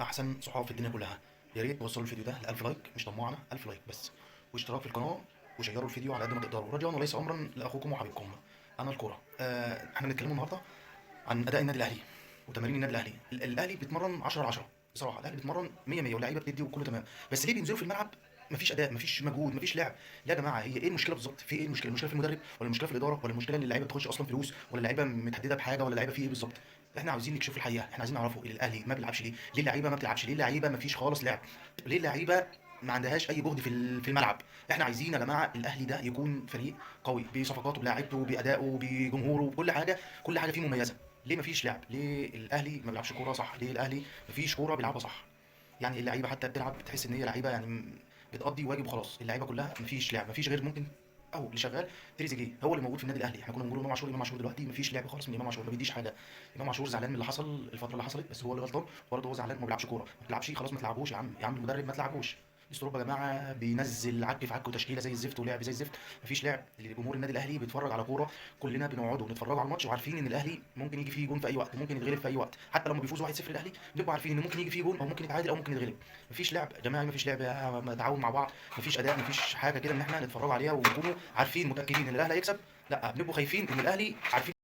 احسن صحاب في الدنيا كلها. يا ريت توصلوا الفيديو ده ل 1000 لايك، مش طماعنا، 1000 لايك بس، واشتراك في القناه، وشيروا الفيديو على قد ما تقدروا، رجاء وليس امرا، لاخوكم وحبيبكم انا الكوره. احنا بنتكلم النهارده عن اداء النادي الاهلي وتمارين النادي الاهلي. الاهلي بيتمرن 10 على 10 بصراحه، الاهلي بيتمرن 100 100 واللعيبه بتدي وكله تمام، بس ليه بينزلوا في الملعب مفيش اداء، مفيش مجهود، مفيش لعب؟ ليه يا جماعه؟ هي ايه المشكله بالظبط؟ في ايه المشكله؟ المشكله في المدرب، ولا المشكله في الاداره، ولا المشكله ان اللعيبه بتخش اصلا فلوس، ولا اللعيبه متهدده بحاجه، ولا اللعيبه في ايه بالظبط؟ احنا عاوزين نكشف الحقيقه، احنا عايزين نعرفه الاهلي ما بيلعبش ليه، ليه اللعيبه ما بتلعبش، ليه اللعيبه مفيش خالص لعب، ليه اللعيبه ما عندهاش اي جهد في الملعب. احنا عايزين يا جماعه الاهلي ده يكون فريق قوي بصفقاته بلاعيبته بادائه بجمهوره بكل حاجه، كل حاجه فيه مميزه. ليه مفيش لعب؟ ليه الاهلي ما بيلعبش كوره صح؟ ليه الاهلي مفيش كوره بيلعبها صح؟ يعني اللعيبه حتى بتلعب بتحس ان هي لعيبه يعني بتقضي واجب وخلاص. اللعيبه كلها مفيش لعب، مفيش غير ممكن او اللي شغال تريزيجيه هو اللي موجود في النادي الاهلي. احنا كنا بنقول امام عاشور، امام عاشور دلوقتي مفيش لعب خالص من امام عاشور، ما بيديش حاجه. امام عاشور زعلان من اللي حصل الفتره اللي حصلت، بس هو اللي غلطان برضه، هو زعلان ما بيلعبش كوره، ما بتلعبش خلاص، ما تلعبوش يا عم، يا عم المدرب ما تلعبوش. استروبا يا جماعه بينزل عك في عك وتشكيله زي الزفت ولعب زي الزفت، مفيش لعب. جمهور النادي الاهلي بيتفرج على كوره، كلنا بنقعد ونتفرج على الماتش وعارفين ان الاهلي ممكن يجي فيه جون في اي وقت، ممكن يتغلب في اي وقت، حتى لما بيفوز 1-0 الاهلي بنبقى عارفين ان ممكن يجي فيه جون، او ممكن يتعادل، او ممكن يتغلب. مفيش لعب يا جماعه، مفيش لعب تعاون مع بعض، مفيش اداء، مفيش حاجه كده ان احنا نتفرج عليها ونكونوا عارفين متاكدين ان الاهلي هيكسب. لا، بنبقوا خايفين ان الاهلي عارفين